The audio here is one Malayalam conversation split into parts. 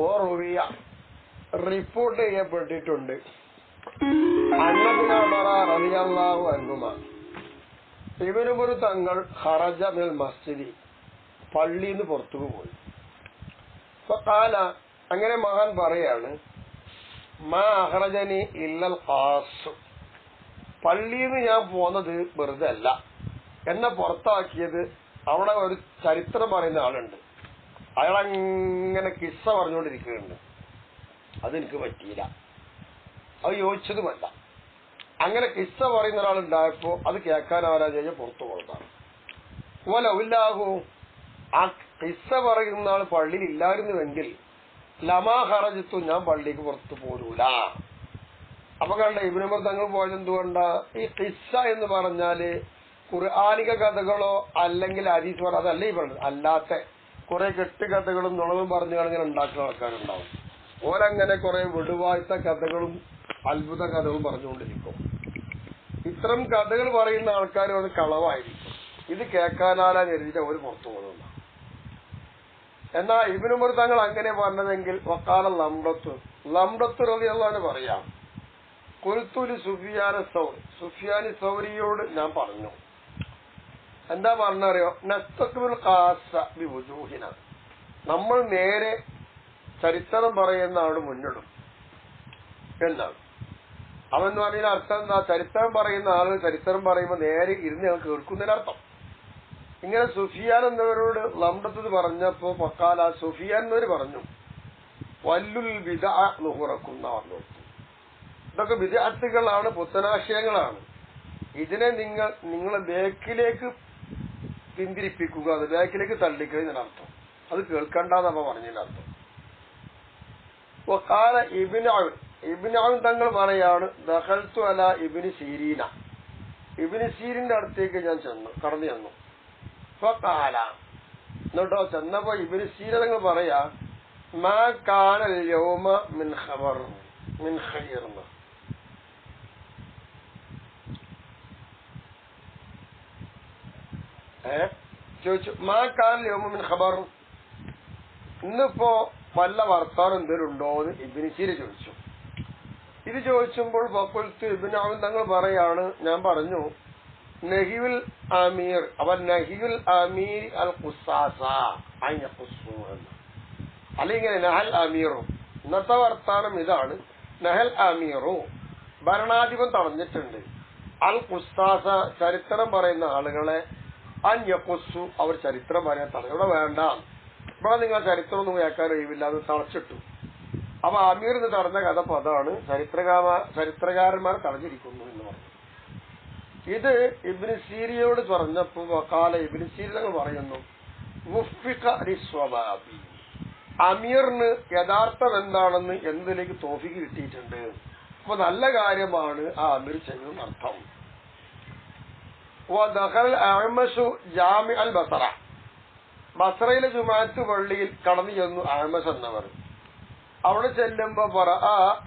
ഓറുവിയ റിപ്പോർട്ട് ചെയ്യപ്പെട്ടിട്ടുണ്ട്. അന്നബിന ഉമർ റളിയല്ലാഹു അൻഹുമാ ഇബ്നു ഉമർ തങ്ങൾ ഖറജ മിനൽ മസ്ജിദി പള്ളിയിൽ നിന്ന് പുറത്തു പോയി. ഫഖാല അങ്ങനെ മഹാൻ പറയാണ്, മാ അഖ്റജനി ഇല്ലൽ ഖാസ്, പള്ളിയിൽ നിന്ന് ഞാൻ പോന്നത് വെറുതെ അല്ല, എന്നെ പുറത്താക്കിയത് അവിടെ ഒരു ചരിത്രം പറയുന്ന ആളുണ്ട്. അയാളങ്ങനെ കിസ്സ പറഞ്ഞുകൊണ്ടിരിക്കുന്നുണ്ട്. അതെനിക്ക് പറ്റിയില്ല, അത് യോജിച്ചതുമല്ല. അങ്ങനെ കിസ്സ പറയുന്ന ഒരാളുണ്ടായപ്പോ അത് കേൾക്കാൻ ആരാ കഴിഞ്ഞാൽ പുറത്തു കൊടുത്താണ്. ഓലൗല്ലാഹു, ആ കിസ്സ പറയുന്ന ആൾ പള്ളിയിൽ ഇല്ലായിരുന്നുവെങ്കിൽ ലമാ ഖറജത്തു, ഞാൻ പള്ളിക്ക് പുറത്തു പോരൂല. അപ്പൊ കണ്ട ഇബ്നു ഉമർ തങ്ങൾ പോയത് എന്തുകൊണ്ടാ? ഈ കിസ്സ എന്ന് പറഞ്ഞാല് ഖുർആനിക കഥകളോ അല്ലെങ്കിൽ ഹദീസ് പറ അതല്ല ഈ പറഞ്ഞത്, അല്ലാത്ത കുറെ കെട്ടുകഥകളും നുണവും പറഞ്ഞു ഇങ്ങനെ ഉണ്ടാക്കുന്ന ആൾക്കാരുണ്ടാവും. ഓരങ്ങനെ കുറെ വിടുവാഴ്ത്ത കഥകളും അത്ഭുത കഥകളും പറഞ്ഞുകൊണ്ടിരിക്കും. ഇത്തരം കഥകൾ പറയുന്ന ആൾക്കാരും അത് കളവായിരിക്കും. ഇത് കേൾക്കാനാലാ കരുതിയിട്ട് അവർ പുറത്തു പോകുന്ന. എന്നാ ഇബ്നു ഉമർ തങ്ങൾ അങ്ങനെ പറഞ്ഞതെങ്കിൽ വക്കാല ലംറത്ത് റളിയല്ലാഹു പറയാം, ഖുൽതുലി സുഫിയാൻ സൗരിയോട് ഞാൻ പറഞ്ഞു. എന്താ പറഞ്ഞറിയോ? നസ്തഖ്ബിൽ ഖാസ ബിവുജൂഹിന, നമ്മൾ നേരെ ചരിത്രം പറയുന്ന ആളോട് മുന്നിടും എന്നാണ്. അവൻ പറഞ്ഞ അർത്ഥം എന്താ? ചരിത്രം പറയുന്ന ആള് ചരിത്രം പറയുമ്പോൾ നേരെ ഇരുന്ന് ഞങ്ങൾ കേൾക്കുന്നതിനർത്ഥം. ഇങ്ങനെ സുഫിയാൻ എന്നവരോട് ലംറത്ത് പറഞ്ഞപ്പോ പക്കാല സുഫിയാൻ എന്നവർ പറഞ്ഞു, വല്ലുൽ ബിദ്അ നുഹുറക്കുന്ന പറഞ്ഞു. ഇതൊക്കെ ബിദ്അത്തുകളാണ്, പുത്തനാശയങ്ങളാണ്. ഇതിനെ നിങ്ങളെ ബേക്കിലേക്ക് പിന്തിരിപ്പിക്കുക, അത് ബേക്കിലേക്ക് തള്ളിക്കുന്നതിനർത്ഥം. അത് കേൾക്കണ്ടെന്നപ്പോ പറഞ്ഞതിനർത്ഥം. വഖാല ഇബ്നു ഔൻ തങ്ങൾ പറയാണ്, ദഖൽതു അലാ ഇബ്നു സീരീന, ഇബ്നു സീരിന്റെ അടുത്തേക്ക് ഞാൻ കടന്നു ചെന്നു. ഫഖാല, എന്നിട്ടോ ചെന്നപ്പോ ഇബ്നു സീര തങ്ങൾ പറയാ, മാ കാനൽ യൗമ മിൻ ഖബർ മിൻ ഖൈർ, ചോദിച്ചു. മാ കാനൽ യൗമ മിൻ ഖബർ, ഇന്നിപ്പോ വല്ല വർത്താനം എന്തേലും ഉണ്ടോന്ന് ഇബ്നു സീര ചോദിച്ചു. ഇത് ചോദിച്ചുമ്പോൾ ഫഖുൽതു, ഇബ്നു ഔൻ തങ്ങൾ പറയാണ്, ഞാൻ പറഞ്ഞു, നഹിയുൽ അമീർ, അവൻ നഹിയുൽ അമീർ അൽ ഖുസാസ അൻ യഖുസ്സു, അല്ലെങ്കിൽ നഹൽ അമീറു, ഇന്നത്തെ വർത്താനം ഇതാണ്. നഹൽ അമീറു, ഭരണാധിപൻ തടഞ്ഞിട്ടുണ്ട്, അൽ ഖുസാസ, ചരിത്രം പറയുന്ന ആളുകളെ, അൻ യഖുസ്സു, അവർ ചരിത്രം പറയാൻ തടഞ്ഞു. ഇവിടെ വേണ്ട, ഇവിടെ നിങ്ങൾ ചരിത്രം ഒന്നും കേൾക്കാൻ കഴിയില്ല, അത് തളച്ചിട്ടു. അപ്പൊ അമീർ എന്ന് തടഞ്ഞ കഥ അതാണ്, ചരിത്രകാരന്മാർ തടഞ്ഞിരിക്കുന്നു എന്ന് പറഞ്ഞു. ഇത് ഇബ്നു സീരിയോട് പറഞ്ഞപ്പോ വഖാല ഇബ്നു സീരി തങ്ങൾ പറയുന്നു, മുഫ്ഫിഖ ലിസ്വബാബി, അമീറിന് യഥാർത്ഥം എന്താണെന്ന് എന്നതിലേക്ക് തോഫിക്ക് കിട്ടിയിട്ടുണ്ട്. അപ്പൊ നല്ല കാര്യമാണ് ആ അമീർ ചെയ്യുന്ന അർത്ഥം. വദഖൽ അഅ്മശു ജാമി അൽ ബസറ, ബസറയിലെ ജുമാഅത്ത് പള്ളിയിൽ കടന്നു ചെന്നു അഅ്മശ് എന്നവർ. അവിടെ ചെല്ലുമ്പോ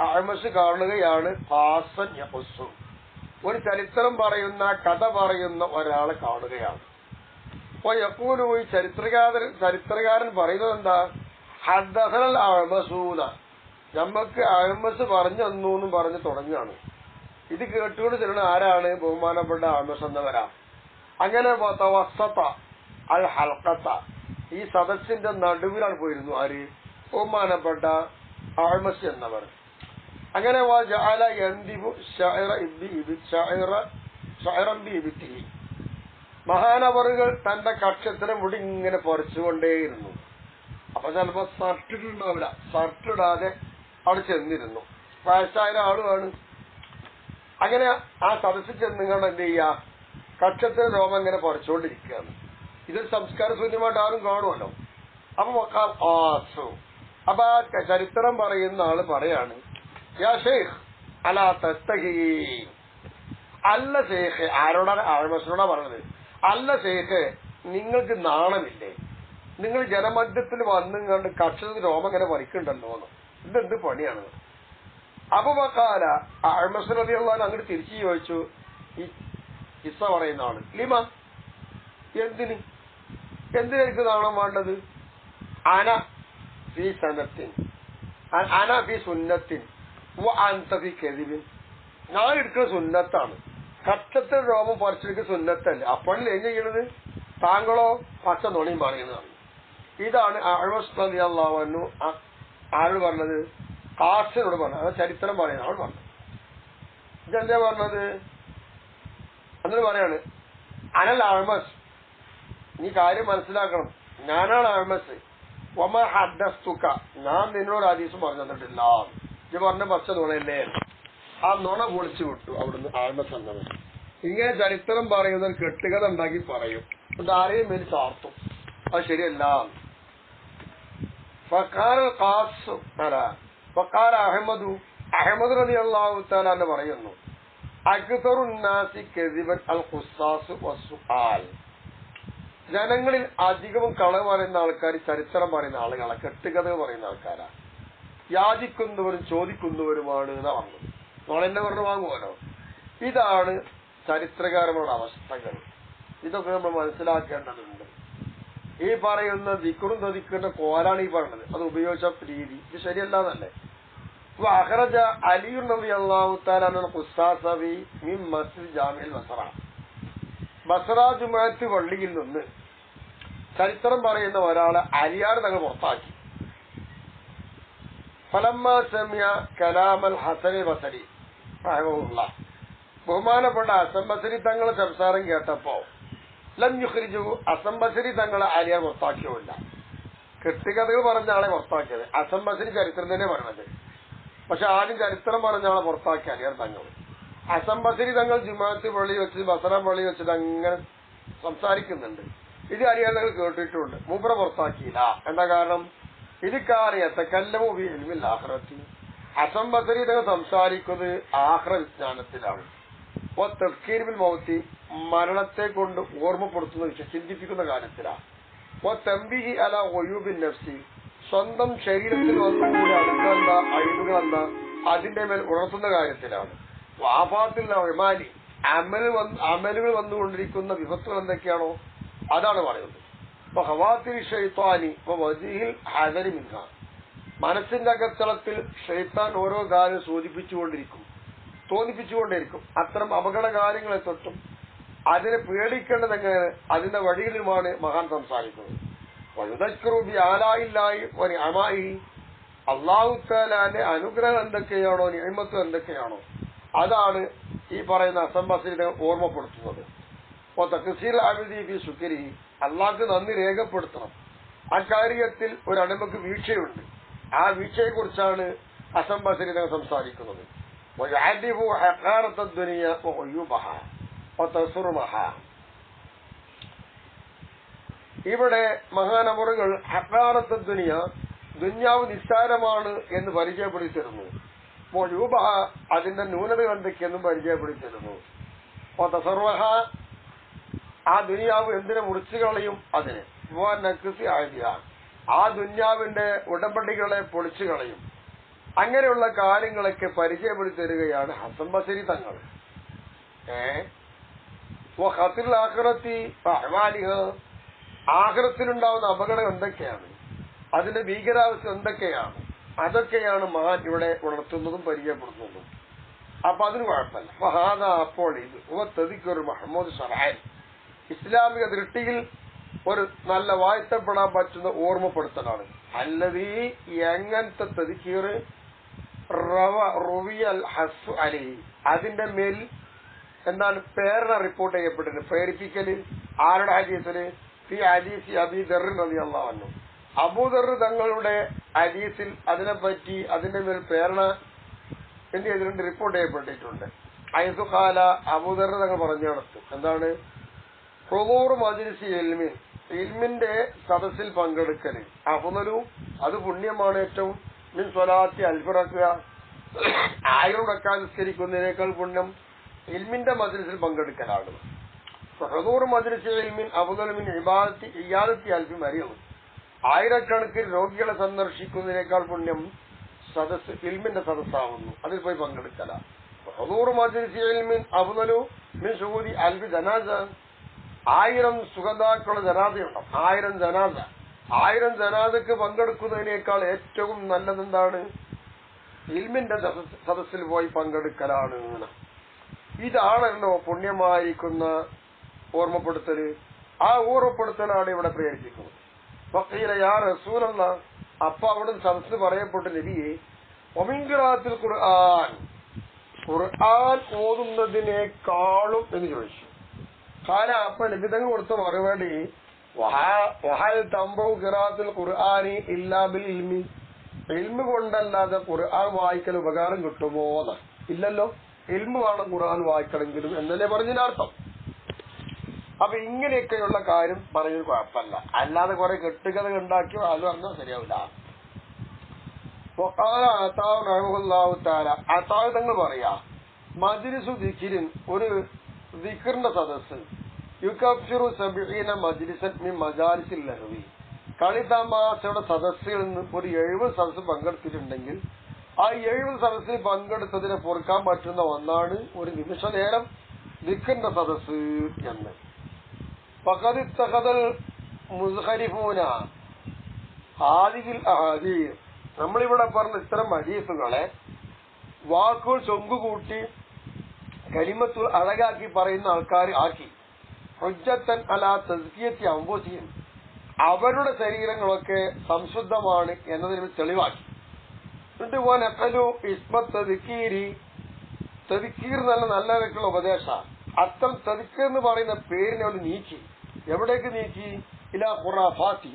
അഅ്മശ് കാണുകയാണ് ഖാസൻ യഖുസ്സു, ഒരു ചരിത്രം പറയുന്ന കഥ പറയുന്ന ഒരാളെ കാണുകയാണ്. അപ്പൊ യഖൂലു, ഈ ചരിത്രകാരൻ പറയുന്നത് എന്താ? ഹദ്ദസനൽ അഅ്മശൂന, നമ്മക്ക് അഅ്മശ് പറഞ്ഞു തന്നു എന്നും പറഞ്ഞ് തുടങ്ങുകയാണ്. ഇത് കേട്ടുകൊണ്ട് ചെല്ലണ ആരാണ്? ബഹുമാനപ്പെട്ട അഅ്മശ് എന്നവരാ. അങ്ങനെ തവസ്സത അൽ ഹൽഖത, ഈ സദസ്സിന്റെ നടുവിലാണ് പോയിരുന്നു ആര്? ബഹുമാനപ്പെട്ട അഅ്മശ് എന്നവർ. അങ്ങനെ മഹാനവറുകൾ തന്റെ കക്ഷത്തിന് മുടി ഇങ്ങനെ പറിച്ചുകൊണ്ടേയിരുന്നു. അപ്പൊ ചിലപ്പോ ഷർട്ടിട്ടുണ്ടാവില്ല, ഷർട്ടിടാതെ അവിടെ ചെന്നിരുന്നു. വയസ്സായ ആളുമാണ്. അങ്ങനെ ആ സദസ്സിൽ ചെന്നുകൊണ്ട് എന്ത് ചെയ്യാ, കക്ഷത്തിന് രോമം ഇങ്ങനെ പറിച്ചുകൊണ്ടിരിക്കുകയാണ്. ഇതൊരു സംസ്കാര ശൂന്യമായിട്ട് ആരും കാണുമല്ലോ. അപ്പൊ അപ്പൊ ആ ചരിത്രം പറയുന്ന ആള് പറയാണ്, യാ ഷെയ്ഖ് അലാ തസ്തഹി, അല്ല ഷെയ്ഖ്, ആരോടാണ്? അഅ്മശിനോടാ പറഞ്ഞത്. അല്ല ഷെയ്ഖ്, നിങ്ങൾക്ക് നാണമില്ലേ? നിങ്ങൾ ജനമധ്യത്തിൽ വന്നും കണ്ട് കക്ഷത്തിന് രോമം ഇങ്ങനെ പറിക്കണ്ടല്ലോ, ഇതെന്ത് പണിയാണ്? അപ്പൊ വഖാല അഅ്മശ് റളിയല്ലാഹു അൻഹു അങ്ങോട്ട് തിരിച്ചു ചോദിച്ചു, ഈ കിസ്സ പറയുന്ന ആള്, ലിമ, എന്തിനെനിക്ക് നാണം വേണ്ടത്? അന ഫീ സനത്തിൻ, അനഫി സുന്നത്തിൻ അൻതഫി കെതിബിൻ. ഞാൻ എടുക്കുന്ന സുന്നത്താണ്, കച്ചത്തിൽ രോമം പറിച്ചെടുക്കുന്ന സുന്നത്തല്ല. അപ്പോഴല്ലേ ഏം ചെയ്യണത്? താങ്കളോ പച്ച നുണയും പറയുന്നതാണ്. ഇതാണ് അഅ്മശ് റളിയല്ലാഹു അൻഹു ആരോട് പറഞ്ഞത്? ഖാസിനോട് പറഞ്ഞത്. അത് ചരിത്രം പറയുന്നത് ആൾ പറഞ്ഞത്. ഇതെന്താ പറഞ്ഞത്? എന്നിട്ട് പറയാണ് അനൽ അഅ്മശ്, നീ കാര്യം മനസ്സിലാക്കണം, ഞാനാണ് അഅ്മശ്. വമ ഹദ്ദസ്തുക, ഞാൻ നിന്നോട് ഹദീസ് പറഞ്ഞു തന്നിട്ടില്ല. ഇത് പറഞ്ഞ പച്ച നുണയല്ലേ? ആ നുണ പൊളിച്ചു വിട്ടു അവിടുന്ന് അഅ്മശ് എന്നത്. ഇങ്ങനെ ചരിത്രം പറയുന്നത് കെട്ടുകഥ ഉണ്ടാക്കി പറയും, അത് ആരെയും മേൽ ചാർത്തും. അത് ശരിയല്ല. അഹമ്മദ് റളിയല്ലാഹു തആല എന്ന് പറയുന്നു, അക്സറുന്നാസി കദിബൻ അൽ ഖുസ്സാസ് വസ്സുആൽ. ജനങ്ങളിൽ അധികവും കളവ് പറയുന്ന ആൾക്കാർ ചരിത്രം പറയുന്ന ആളുകളാണ്, കെട്ടുകഥ പറയുന്ന ആൾക്കാരാണ്. യാചിക്കുന്നവരും ചോദിക്കുന്നവരുമാണ് എന്നാ പറഞ്ഞത്. നമ്മളെന്നെ പറഞ്ഞു വാങ്ങുമല്ലോ. ഇതാണ് ചരിത്രകാരന്മാരുടെ അവസ്ഥകൾ. ഇതൊക്കെ നമ്മൾ മനസ്സിലാക്കേണ്ടതുണ്ട്. ഈ പറയുന്ന ദിക്റും തദിക്കുന്ന കോലാണ് ഈ പറഞ്ഞത്, അത് ഉപയോഗിച്ച രീതി ഇത് ശരിയല്ലാന്നല്ലേ. അഖ്റജ അലി റളിയല്ലാഹു തആല അൻഹു ഖുസ്സാസവി മിൻ മസ്ജിദ് ജാമിഉൽ ബസ്റ. ബസ്റ ജുമുഅത്ത് പള്ളിയിൽ നിന്ന് ചരിത്രം പറയുന്ന ഒരാളെ അലിയാർ തങ്ങൾ പുറത്താക്കി. ഫലമ്മ സമിഅ കലാമൽ ഹസൻ ബസരി റഹിമഹുല്ലാഹ്, ബഹുമാനപ്പെട്ട ഹസൻ ബസരി തങ്ങളെ സംസാരം കേട്ടപ്പോ ലം യുഖ്രിജു, ഹസൻ ബസരി തങ്ങളെ അലിയാർ പുറത്താക്കിയില്ല. കെട്ടുകഥകൾ പറഞ്ഞ ആളെ പുറത്താക്കിയത് ഹസൻ ബസരി ചരിത്രം തന്നെ പറഞ്ഞത്. പക്ഷെ ആദ്യം ചരിത്രം പറഞ്ഞ ആളെ പുറത്താക്കി അലിയാർ തങ്ങൾ. ഹസൻ ബസരി തങ്ങൾ ജുമാഅത്ത് പള്ളി വെച്ച് ബസറ പള്ളി വെച്ചിട്ട് അങ്ങനെ സംസാരിക്കുന്നുണ്ട്. ഇത് അലിയാർ തങ്ങൾ കേട്ടിട്ടുണ്ട്, മൂപ്പരെ പുറത്താക്കിയില്ല. എന്താ കാരണം? ഇത് കാറിയത്തക്കല്ലമോ ഇൽമിൽ ആഖിറത്തി, ഹസൻ ബസരി തങ്ങൾ സംസാരിക്കുന്നത് ആഖിറ വിജ്ഞാനത്തിലാണ്. തഫ്കീർ ബിൽ മൗത്തി, മരണത്തെ കൊണ്ട് ഓർമ്മപ്പെടുത്തുന്ന വിഷയം, ചിന്തിപ്പിക്കുന്ന കാര്യത്തിലാണ്. തംബീഹി അല ഒയൂബിൻ നഫ്സി, സ്വന്തം ശരീരത്തിൽ വന്നുകൂടി അടുക്കെന്താ അഴിവുകളെന്താ അതിന്റെ മേൽ ഉണർത്തുന്ന കാര്യത്തിലാണ്. വാഫാത്തിൽ അമാലി, അമലുകൾ വന്നുകൊണ്ടിരിക്കുന്ന വിപത്തുകൾ എന്തൊക്കെയാണോ അതാണ് പറയുന്നത്. ഇപ്പൊ ഹവാത്തിൽ ഷൈത്താനി വജീഹിൽ ഹദരി മിൻഹ, മനസ്സിന്റെ അകത്തളത്തിൽ ഷൈത്താൻ ഓരോ കാര്യം തോന്നിപ്പിച്ചുകൊണ്ടിരിക്കും. അത്തരം അപകട കാര്യങ്ങളെ തൊട്ടും അതിനെ പേടിക്കേണ്ടത് എങ്ങനെ, അതിന്റെ വഴിയിലുമാണ് മഹാൻ സംസാരിക്കുന്നത്. അല്ലാഹു തആലയുടെ അനുഗ്രഹം എന്തൊക്കെയാണോ, നിഅമത്ത് എന്തൊക്കെയാണോ അതാണ് ഈ പറയുന്ന ഹസൻ ബസരി ഓർമ്മപ്പെടുത്തുന്നത്. അള്ളാഹ്ക്ക് നന്ദി രേഖപ്പെടുത്തണം. അക്കാര്യത്തിൽ ഒരു അടിമക്ക് വീഴ്ചയുണ്ട്, ആ വീഴ്ചയെ കുറിച്ചാണ് ഹസൻ ബസരി സംസാരിക്കുന്നത്. ഇവിടെ മഹാനവറുകൾ ഹഖാറത്ത ദുനിയ, ദുന്യാവ് നിസ്സാരമാണ് എന്ന് പരിചയപ്പെടുത്തിയിരുന്നു. യൂബഹ, അതിന്റെ ന്യൂനതകൾ എന്തൊക്കെയെന്നും പരിചയപ്പെടുത്തിയിരുന്നു. ആ ദുനിയാവ് എന്തിനെ മുറിച്ചു കളയും, അതിനെ ആ ദുന്യാവിന്റെ ഉടമ്പടികളെ പൊളിച്ചു കളയും. അങ്ങനെയുള്ള കാര്യങ്ങളൊക്കെ പരിചയപ്പെടുത്തി തരികയാണ് ഹസൻ ബസരി തങ്ങൾ. ആഖിറത്തിലുണ്ടാവുന്ന അപകടം എന്തൊക്കെയാണ്, അതിന്റെ ഭീകരാവസ്ഥ എന്തൊക്കെയാണ്, അതൊക്കെയാണ് മഹാൻ ഇവിടെ ഉണർത്തുന്നതും പരിചയപ്പെടുത്തുന്നതും. അപ്പൊ അതിന് കുഴപ്പമില്ല. ഫഹാദ, അപ്പോൾ ഇത് തദിക്കുർ മുഹമ്മദ് ഷറഅൻ, ഇസ്ലാമിക ദൃഷ്ടിയിൽ ഒരു നല്ല വാഴ്ത്തപ്പെടാൻ പറ്റുന്ന ഓർമ്മപ്പെടുത്തലാണ്. അല്ലതീ, എങ്ങനത്തെ തദിക്കീർ റുവിയൽ ഹസ്സു അലൈഹി, അതിന്റെ മേൽ എന്താണ് പ്രേരണ റിപ്പോർട്ട് ചെയ്യപ്പെട്ടിട്ടുണ്ട്. പ്രേരിപ്പിക്കല് ആരുടെ ഹദീസില്? ഫി ഹദീസി അബീ ദർ റളിയല്ലാഹു അൻഹു, അബൂദർ തങ്ങളുടെ ഹദീസിൽ അതിനെപ്പറ്റി അതിന്റെ മേൽ പ്രേരണ എന്ത് ചെയ്തിട്ടുണ്ട്? റിപ്പോർട്ട് ചെയ്യപ്പെട്ടിട്ടുണ്ട്. ഹൈസു ഖാല, അബൂദർ തങ്ങൾ പറഞ്ഞു നടത്തു. എന്താണ്? ഹുദൂർ മജ്ലിസി ഇൽമി, ഇൽമിന്റെ സദസ്സിൽ പങ്കെടുക്കല് അഫ്ളലു, അത് പുണ്യമാണ് ഏറ്റവും, മിൻ സ്വലാത്തി അൽഫി റക്അ, 1000 റക്അത്ത് നിസ്കരിക്കുന്നതിനേക്കാൾ പുണ്യം ഇൽമിന്റെ മജ്ലിസിൽ പങ്കെടുക്കലാണ്. ഹുദൂർ മജ്ലിസി ഇൽമിൻ അഫ്ളലു മിൻ ഇയാദത്തി അൽഫി മരീദ്, 1000കണക്കിന് രോഗികളെ സന്ദർശിക്കുന്നതിനേക്കാൾ പുണ്യം സദസ് ഇൽമിന്റെ സദസ്സാവുന്നു, അതിൽ പോയി പങ്കെടുക്കല. ഹുദൂർ മജ്ലിസി ഇൽമിൻ അഫ്ളലു മിൻ ശുഹൂദി അൽഫി ജനാസ, 1000 സുഗതാക്കളുടെ ജനാസയുണ്ടാവും. 1000 ജനാസക്ക് പങ്കെടുക്കുന്നതിനേക്കാൾ ഏറ്റവും നല്ലതെന്താണ്? ഇൽമിന്റെ സദസ്സിൽ പോയി പങ്കെടുക്കലാണ്. ഇതാണല്ലോ പുണ്യമായിരിക്കുന്ന ഓർമ്മപ്പെടുത്തല്. ആ ഓർമ്മപ്പെടുത്തലാണ് ഇവിടെ പ്രേരിപ്പിക്കുന്നത്. വഖീല യാ റസൂലല്ലാഹ്, അപ്പൊ അവിടെ സദസ്സിൽ പറയപ്പെട്ട നബിയെ, ഒമിൻഖിറാഅത്തിൽ ഖുർആൻ, ഖുർആൻ ഓതുന്നതിനേക്കാളും എന്ന് ചോദിച്ചു. അപ്പൊ നബി തങ്ങൾ കൊടുത്ത മറുപടി, വഹൽ തംബഉ ഖിറാഅത്തുൽ ഖുർആനി ഇല്ലാ ബിൽ ഇൽമി, ഇൽമ് കൊണ്ടല്ലാതെ ഖുർആൻ വായിക്കൽ ഉപകാരം കിട്ടുമോ? ഇല്ലല്ലോ, ഇൽമ് വേണം ഖുർആൻ വായിക്കണമെങ്കിലും എന്നല്ലേ പറഞ്ഞതിനർത്ഥം. അപ്പൊ ഇങ്ങനെയൊക്കെയുള്ള കാര്യം പറയുന്നത് കുഴപ്പമില്ല, അല്ലാതെ കുറെ കെട്ടുകഥ ഉണ്ടാക്കിയോ അത് പറഞ്ഞാൽ ശരിയാവില്ല. തങ്ങൾ പറയാ, മജ്ലിസു ദിക്റിൻ, ഒരു ദിക്റിന്റെ സദസ്സ്, യുകഫിറു 70 മജ്ലിസൻ മിൻ മജാലിസിൽ ലഹ്വി, കളിതമാശയുടെ സദസ്സിൽ നിന്ന് ഒരു 70 സദസ്സ് പങ്കെടുത്തിട്ടുണ്ടെങ്കിൽ ആ 70 സദസ്സിൽ പങ്കെടുത്തതിനെ പൊറുക്കാൻ പറ്റുന്ന ഒന്നാണ് ഒരു നിമിഷ നേരം ദിക്റിന്റെ സദസ്സ് എന്ന്. നമ്മളിവിടെ പറഞ്ഞ ഇത്തരം ഹദീസുകളെ വാക്കുകൾ ചൊങ്കുകൂട്ടി കലിമത്തുൽ അഴകാക്കി പറയുന്ന ആൾക്കാർ ആക്കി ഹുജ്ജത്തൻ അലാ തസ്കിയത്തി അംഫുസിഹിം, അവരുടെ ശരീരങ്ങളൊക്കെ സംശുദ്ധമാണ് എന്നതിന് തെളിവാക്കി. എന്നിട്ട് വനഖലു ഇസ്മത്ത് തദ്കീരി, തദ്കീർ നല്ല നിലക്കുള്ള ഉപദേശ, അത്തരം തദ്കീർ എന്ന് പറയുന്ന പേരിനെ അവർ നീക്കി. എവിടേക്ക് നീക്കി? ഇലാ ഖുറാഫാത്തി,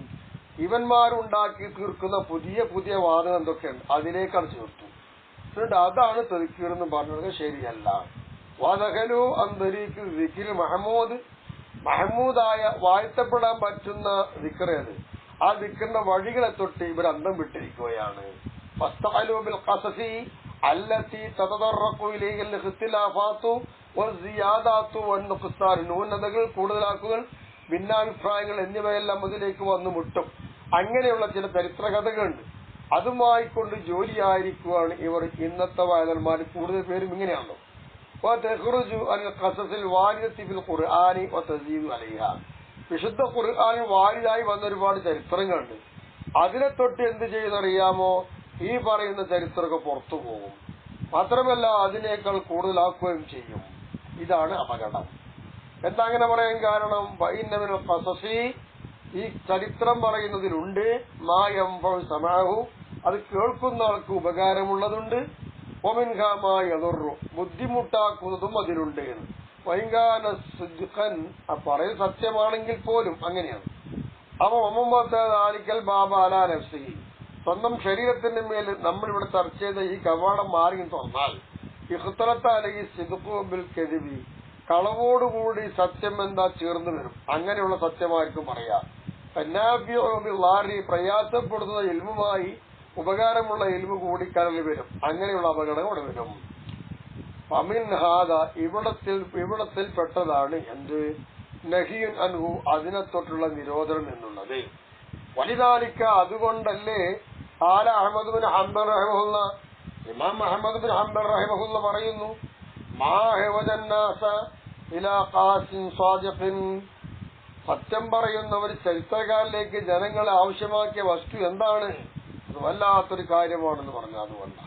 ഇവന്മാരുണ്ടാക്കി തീർക്കുന്ന പുതിയ പുതിയ വാദം എന്തൊക്കെയുണ്ട് അതിലേക്കാണ് ചേർത്തു. എന്നിട്ട് അതാണ് തദ്കീർ എന്ന് പറഞ്ഞത് ശരിയല്ല. വദഖലു അൻ തരീഖിൽ ദിക്ർ മഹമൂദ്, മഹമൂദായ വാഴ്ത്തപ്പെടാൻ പറ്റുന്ന ദിക്റേത്, ആ ദിക്റിന്റെ വഴികളെ തൊട്ട് ഇവർ അന്തം വിട്ടിരിക്കുകയാണ്. ഫസ്തഖലു ബിൽ ഖസസി അല്ലതി തതദറഖു ഇലൈഹിൽ ഇഖ്തിലാഫാതു വസിയാദാതു വന്നുഖ്സാൻ, ന്യൂനതകൾ, കൂടുതലാക്കുകൾ, ഭിന്നാഭിപ്രായങ്ങൾ എന്നിവയെല്ലാം അതിലേക്ക് വന്നു മുട്ടും. അങ്ങനെയുള്ള ചില ചരിത്രകഥകളുണ്ട്. അതുമായി കൊണ്ട് ജോലിയായിരിക്കുകയാണ് ഇവർ. ഇന്നത്തെ വായനന്മാർ കൂടുതൽ പേരും ഇങ്ങനെയാണല്ലോ. വിശുദ്ധ ഖുർആനിൽ വാരിതായി വന്ന ഒരുപാട് ചരിത്രങ്ങളുണ്ട്. അതിനെ തൊട്ട് എന്ത് ചെയ്യുന്നറിയാമോ? ഈ പറയുന്ന ചരിത്രമൊക്കെ പുറത്തു പോകും. മാത്രമല്ല അതിനേക്കാൾ കൂടുതലാക്കുകയും ചെയ്യും. ഇതാണ് അപകടം. എന്താ അങ്ങനെ പറയാൻ കാരണം? ബൈന്നമിനൽ ഖസസി, ഈ ചരിത്രം പറയുന്നതിലുണ്ട് മാ യൻഫഉ സമാഉ, അത് കേൾക്കുന്ന ആൾക്ക് ഉപകാരമുള്ളതുണ്ട്. വമിൻഹാ മാ യദുറു, ബുദ്ധിമുട്ടാക്കുന്നതും അതിലുണ്ട്. വൈകാന സുദ്ഖൻ, പറയൽ സത്യമാണെങ്കിൽ പോലും അങ്ങനെയാണ്. അപ്പൊ മൊഹമ്മദ് ബാബ അലാ നഫ്സിഹി, സ്വന്തം ശരീരത്തിന്റെ മേൽ നമ്മൾ ഇവിടെ ചർച്ച ചെയ്ത ഈ കവാടം മാറി തുറന്നാൽ, ഇഖ്തലത അലൈഹി സിദ്ഖു ബിൽ കദിബി, കളവോടുകൂടി സത്യം എന്താ ചേർന്ന് വരും. അങ്ങനെയുള്ള സത്യമായിരിക്കും പറയാം. പ്രയാസപ്പെടുന്ന ഇൽമുമായി ഉപകാരമുള്ള ഇൽമു കൂടി കലർന്നു വരും. അങ്ങനെയുള്ള അപകടം ഇവിടെ വരും. ഫമിൻഹാദ, ഇവിടത്തിൽ പെട്ടതാണ് എന്ത്? നഹിയുൻ അൻഹു, അതിനെ തൊട്ടുള്ള നിരോധനം എന്നുള്ളത്. വലിദാലിക, അതുകൊണ്ടല്ലേ ഖാല അഹ്മദ് ബിൻ ഹംബൽ റഹിമഹുല്ലാ, ഇമാം അഹ്മദ് ബിൻ ഹംബൽ റഹിമഹുല്ലാ പറയുന്നു, മാ ഹവദന്നാസ ഇലാ ഖാസിൻ സാദിഖിൻ, സത്യം പറയുന്ന ഒരു ചരിത്രകാരിലേക്ക് ജനങ്ങളെ ആവശ്യമാക്കിയ വസ്തു എന്താണ്? അത് വല്ലാത്തൊരു കാര്യമാണെന്ന് പറഞ്ഞു. അതുകൊണ്ടാണ്